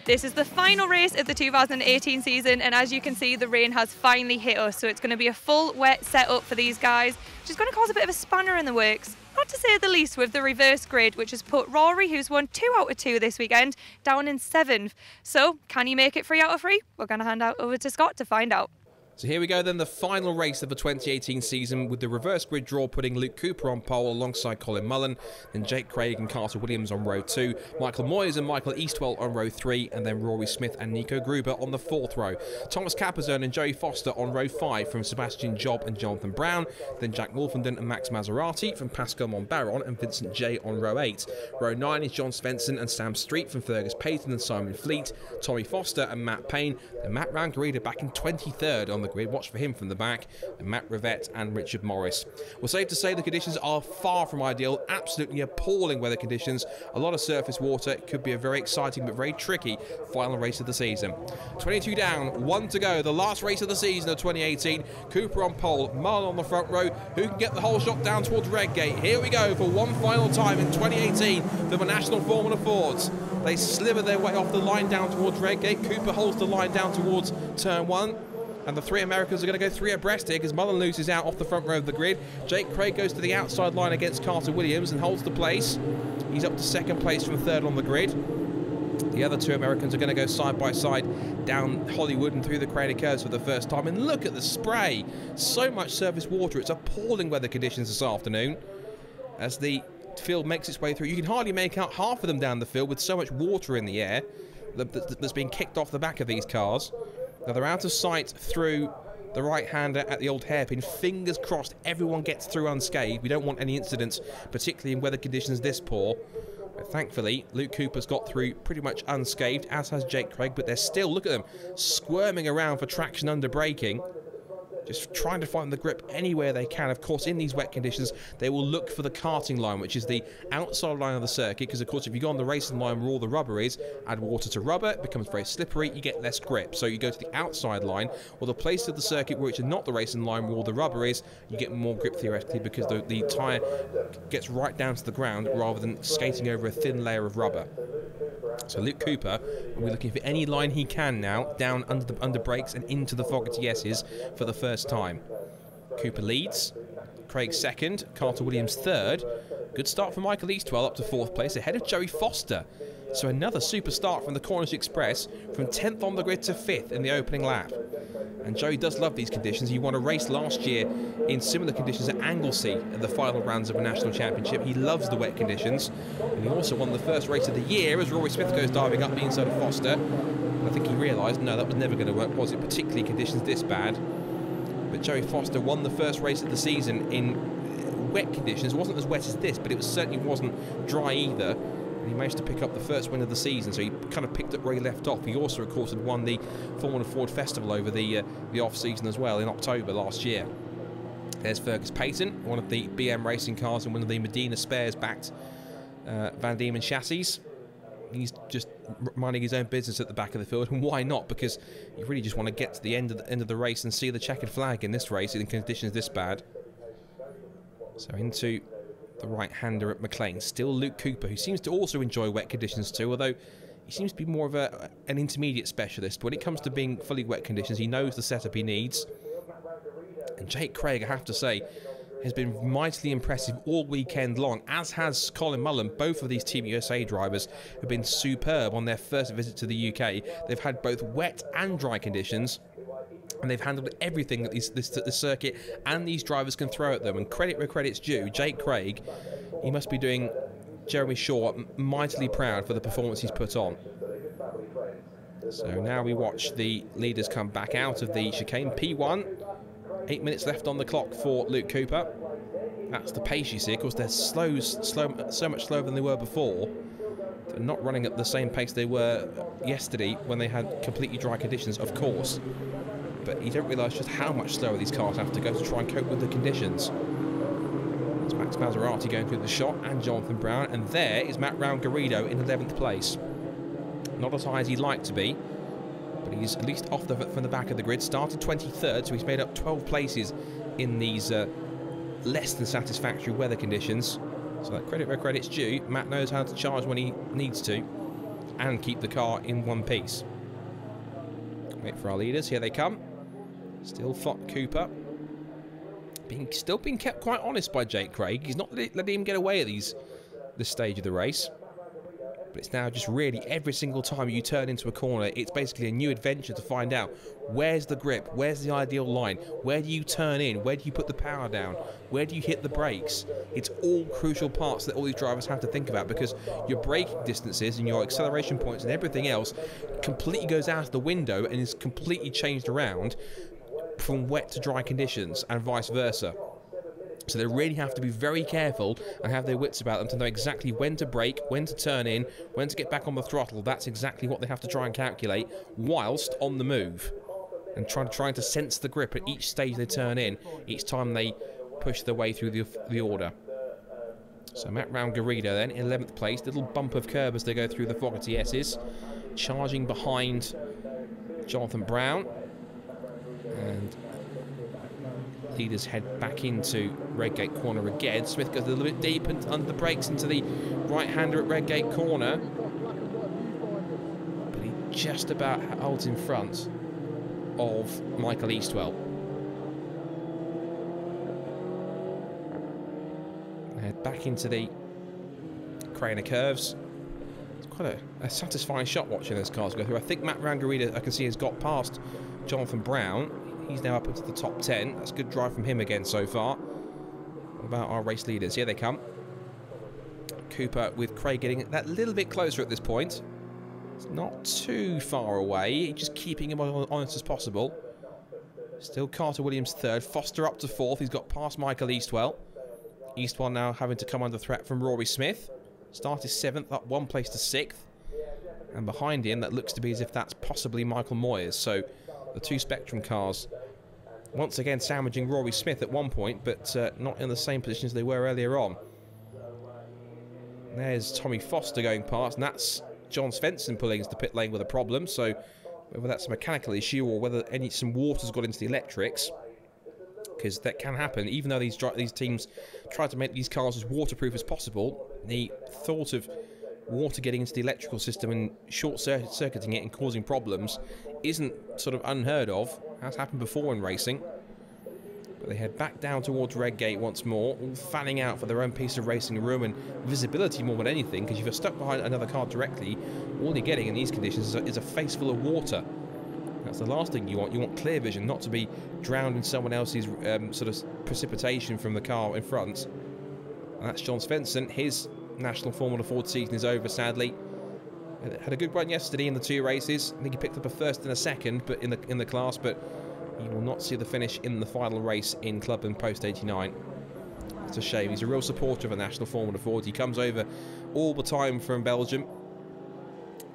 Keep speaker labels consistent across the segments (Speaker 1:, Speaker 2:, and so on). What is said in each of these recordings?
Speaker 1: This is the final race of the 2018 season, and as you can see, the rain has finally hit us, so it's going to be a full wet setup for these guys, which is going to cause a bit of a spanner in the works, not to say the least, with the reverse grid, which has put Rory, who's won 2 out of 2 this weekend, down in 7th. So can he make it 3 out of 3? We're going to hand out over to Scott to find out.
Speaker 2: So here we go then, the final race of the 2018 season, with the reverse grid draw putting Luke Cooper on pole alongside Colin Mullen, then Jake Craig and Carter Williams on row 2, Michael Moyes and Michael Eastwell on row 3, and then Rory Smith and Nico Gruber on the 4th row. Thomas Capazone and Joey Foster on row 5 from Sebastian Job and Jonathan Brown, then Jack Wolfenden and Max Maserati from Pascal Monbaron and Vincent J on row 8. Row 9 is John Svensson and Sam Street from Fergus Payton and Simon Fleet, Tommy Foster and Matt Payne, and Matt Rangarida back in 23rd on the grid. Watch for him from the back, and Matt Rivette and Richard Morris. Well, safe to say the conditions are far from ideal. Absolutely appalling weather conditions. A lot of surface water. It could be a very exciting but very tricky final race of the season. 22 down, 1 to go. The last race of the season of 2018. Cooper on pole, Mullen on the front row. Who can get the whole shot down towards Redgate? Here we go for one final time in 2018 for the National Formula Fords. They sliver their way off the line down towards Redgate. Cooper holds the line down towards turn 1. And the 3 Americans are going to go 3 abreast here because Mullen loses out off the front row of the grid. Jake Craig goes to the outside line against Carter Williams and holds the place. He's up to 2nd place from 3rd on the grid. The other 2 Americans are going to go side by side down Hollywood and through the crowded curves for the first time. And look at the spray. So much surface water. It's appalling weather conditions this afternoon as the field makes its way through. You can hardly make out half of them down the field with so much water in the air that's being kicked off the back of these cars. Now they're out of sight through the right-hander at the old hairpin. Fingers crossed everyone gets through unscathed. We don't want any incidents, particularly in weather conditions this poor. But thankfully, Luke Cooper's got through pretty much unscathed, as has Jake Craig, but they're still, look at them, squirming around for traction under braking. Just trying to find the grip anywhere they can. Of course, in these wet conditions, they will look for the karting line, which is the outside line of the circuit, because, of course, if you go on the racing line where all the rubber is, add water to rubber, it becomes very slippery, you get less grip. So you go to the outside line, or the place of the circuit which is not the racing line where all the rubber is, you get more grip theoretically, because the tyre gets right down to the ground rather than skating over a thin layer of rubber. So Luke Cooper will be looking for any line he can now, down under brakes and into the Fogarty S's for the first time. Cooper leads, Craig 2nd, Carter Williams 3rd. Good start for Michael Eastwell up to 4th place, ahead of Joey Foster. So another super start from the Cornish Express, from 10th on the grid to 5th in the opening lap. And Joey does love these conditions. He won a race last year in similar conditions at Anglesey at the final rounds of a national championship. He loves the wet conditions. And he also won the first race of the year as Rory Smith goes diving up the inside of Foster. And I think he realised, no, that was never going to work, was it? Particularly conditions this bad. But Joey Foster won the first race of the season in wet conditions. It wasn't as wet as this, but it certainly wasn't dry either. And he managed to pick up the first win of the season, so he kind of picked up where he left off. He also, of course, had won the Formula Ford Festival over the off-season as well in October last year. There's Fergus Payton, one of the BM racing cars and one of the Medina Spares-backed Van Diemen chassis. He's just minding his own business at the back of the field, and why not? Because you really just want to get to the end of the race and see the checkered flag in this race in conditions this bad. So into the right-hander at McLean, still Luke Cooper, who seems to also enjoy wet conditions too, although he seems to be more of an intermediate specialist. But when it comes to being fully wet conditions, he knows the setup he needs. And Jake Craig, I have to say, has been mightily impressive all weekend long, as has Colin Mullen. Both of these Team USA drivers have been superb on their first visit to the UK. They've had both wet and dry conditions, and they've handled everything that this circuit and these drivers can throw at them. And credit where credit's due, Jake Craig, he must be doing Jeremy Shaw mightily proud for the performance he's put on. So now we watch the leaders come back out of the chicane. P1, 8 minutes left on the clock for Luke Cooper. That's the pace you see. Of course, they're slow, so much slower than they were before. They're not running at the same pace they were yesterday when they had completely dry conditions, of course. But you don't realise just how much slower these cars have to go to try and cope with the conditions. It's Max Maserati going through the shot, and Jonathan Brown, and there is Matt Rangarida in 11th place. Not as high as he'd like to be, but he's at least off from the back of the grid. Started 23rd, so he's made up 12 places in these less than satisfactory weather conditions. So that credit where credit's due. Matt knows how to charge when he needs to. and keep the car in one piece. Wait for our leaders. Here they come. Still Cooper. Still being kept quite honest by Jake Craig. He's not letting him get away at this stage of the race. But it's now just really every single time you turn into a corner, it's basically a new adventure to find out where's the grip, where's the ideal line, where do you turn in, where do you put the power down, where do you hit the brakes. It's all crucial parts that all these drivers have to think about, because your braking distances and your acceleration points and everything else completely goes out of the window and is completely changed around from wet to dry conditions and vice versa. So they really have to be very careful and have their wits about them to know exactly when to brake, when to turn in, when to get back on the throttle. That's exactly what they have to try and calculate whilst on the move. And trying to sense the grip at each stage they turn in, each time they push their way through the order. So Matt Garrido then, 11th place. Little bump of curb as they go through the Fogarty S's. Charging behind Jonathan Brown. And leaders head back into Redgate corner again. Smith goes a little bit deep and under the brakes into the right-hander at Redgate corner. But he just about holds in front of Michael Eastwell. Head back into the Craner curves. It's quite a satisfying shot watching those cars go through. I think Matt Rangarita, I can see, has got past Jonathan Brown. He's now up into the top 10. That's a good drive from him again so far. What about our race leaders? Here they come. Cooper with Craig getting that little bit closer at this point. It's not too far away. Just keeping him as honest as possible. Still Carter Williams third. Foster up to fourth. He's got past Michael Eastwell. Eastwell now having to come under threat from Rory Smith. Started 7th, up 1 place to 6th. And behind him, that looks to be as if that's possibly Michael Moyers. So the two Spectrum cars once again sandwiching Rory Smith at one point, but not in the same position as they were earlier on. There's Tommy Foster going past, and that's John Svensson pulling into the pit lane with a problem. So whether that's a mechanical issue or whether some water's got into the electrics, because that can happen. Even though these teams try to make these cars as waterproof as possible, the thought of water getting into the electrical system and short-circuiting it and causing problems isn't sort of unheard of. Has happened before in racing. But they head back down towards Redgate once more, all fanning out for their own piece of racing room and visibility more than anything, because if you're stuck behind another car directly, all you're getting in these conditions is a face full of water. That's the last thing you want. You want clear vision, not to be drowned in someone else's sort of precipitation from the car in front. And that's John Svensson. His National Formula Ford season is over, sadly. Had a good run yesterday in the two races. I think he picked up a first and a second, but in the class, but he will not see the finish in the final race in Club and Post 89. It's a shame. He's a real supporter of a National Formula Ford. He comes over all the time from Belgium.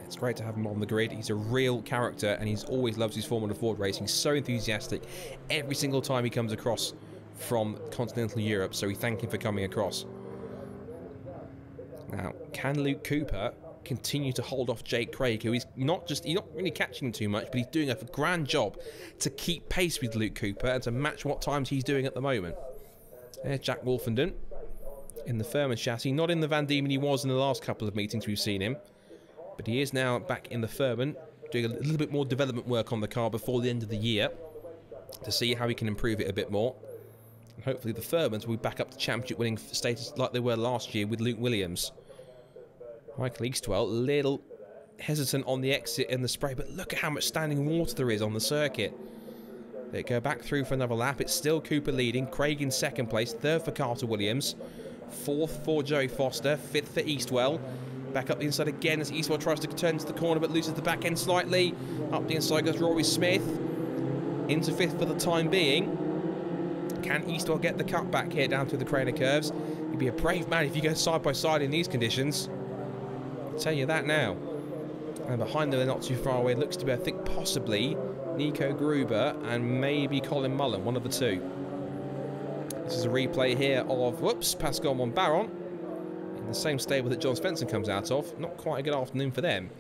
Speaker 2: It's great to have him on the grid. He's a real character, and he's always loves his Formula Ford racing. He's so enthusiastic every single time he comes across from continental Europe, so we thank him for coming across. Now, can Luke Cooper continue to hold off Jake Craig, who he's not really catching him too much, but he's doing a grand job to keep pace with Luke Cooper and to match what times he's doing at the moment. There's Jack Wolfenden in the Furman chassis, not in the Van Diemen he was in the last couple of meetings we've seen him, but he is now back in the Furman, doing a little bit more development work on the car before the end of the year to see how he can improve it a bit more. And hopefully the Furmans will be back up to championship winning status like they were last year with Luke Williams. Michael Eastwell, a little hesitant on the exit and the spray, but look at how much standing water there is on the circuit. They go back through for another lap. It's still Cooper leading, Craig in second place, third for Carter Williams, fourth for Joey Foster, fifth for Eastwell. Back up the inside again as Eastwell tries to turn into the corner but loses the back end slightly. Up the inside goes Rory Smith, into fifth for the time being. Can Eastwell get the cut back here down through the Craner curves? He'd be a brave man if you go side by side in these conditions. I'll tell you that now. And behind them, they're not too far away. It looks to be, I think, possibly Nico Gruber and maybe Colin Mullen, one of the two. This is a replay here of, Pascal Monbaron in the same stable that John Svensson comes out of. Not quite a good afternoon for them.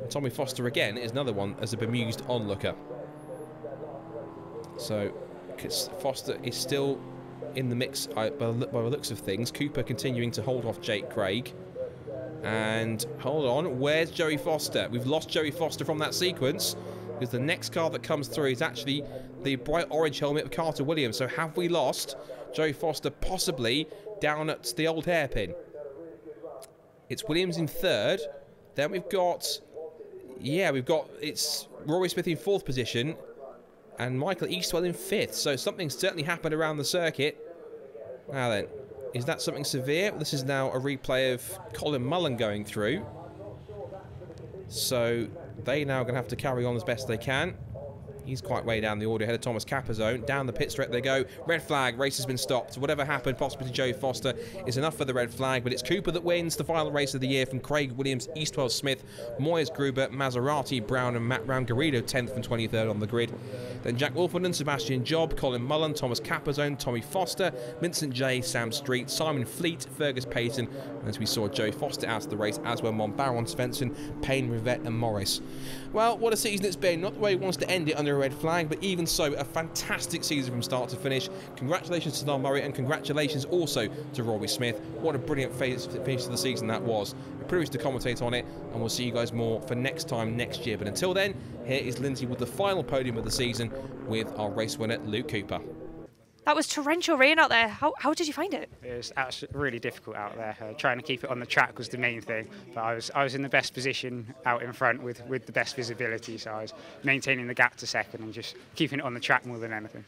Speaker 2: And Tommy Foster again is another one as a bemused onlooker. So Foster is still in the mix by the looks of things. Cooper continuing to hold off Jake Craig. And hold on, where's Joey Foster? We've lost Joey Foster from that sequence because the next car that comes through is actually the bright orange helmet of Carter Williams. So have we lost Joey Foster possibly down at the old hairpin? It's Williams in third. Then we've got, it's Rory Smith in fourth position and Michael Eastwell in fifth. So something's certainly happened around the circuit. Now then, is that something severe? This is now a replay of Colin Mullen going through. So they now going to have to carry on as best they can. He's quite way down the order ahead of Thomas Capazone. Down the pit straight they go. Red flag, race has been stopped. Whatever happened, possibly to Joey Foster, is enough for the red flag. But it's Cooper that wins the final race of the year from Craig Williams, Eastwell Smith, Moyes Gruber, Maserati, Brown and Matt Brown. Garrido 10th and 23rd on the grid. Then Jack Wolfenden, Sebastian Job, Colin Mullen, Thomas Capazone, Tommy Foster, Vincent J, Sam Street, Simon Fleet, Fergus Payton. And as we saw, Joey Foster out of the race, as were Monbaron, Svensson, Payne, Rivette and Morris. Well, what a season it's been. Not the way he wants to end it under a red flag, but even so, a fantastic season from start to finish. Congratulations to Don Murray and congratulations also to Rory Smith. What a brilliant finish to the season that was. A privilege to commentate on it, and we'll see you guys more for next time next year. But until then, here is Lyndsay with the final podium of the season with our race winner, Luke Cooper.
Speaker 1: That was torrential rain out there. How did you find it?
Speaker 3: It was actually really difficult out there. Trying to keep it on the track was the main thing. But I was in the best position out in front with the best visibility. So I was maintaining the gap to second and just keeping it on the track more than anything.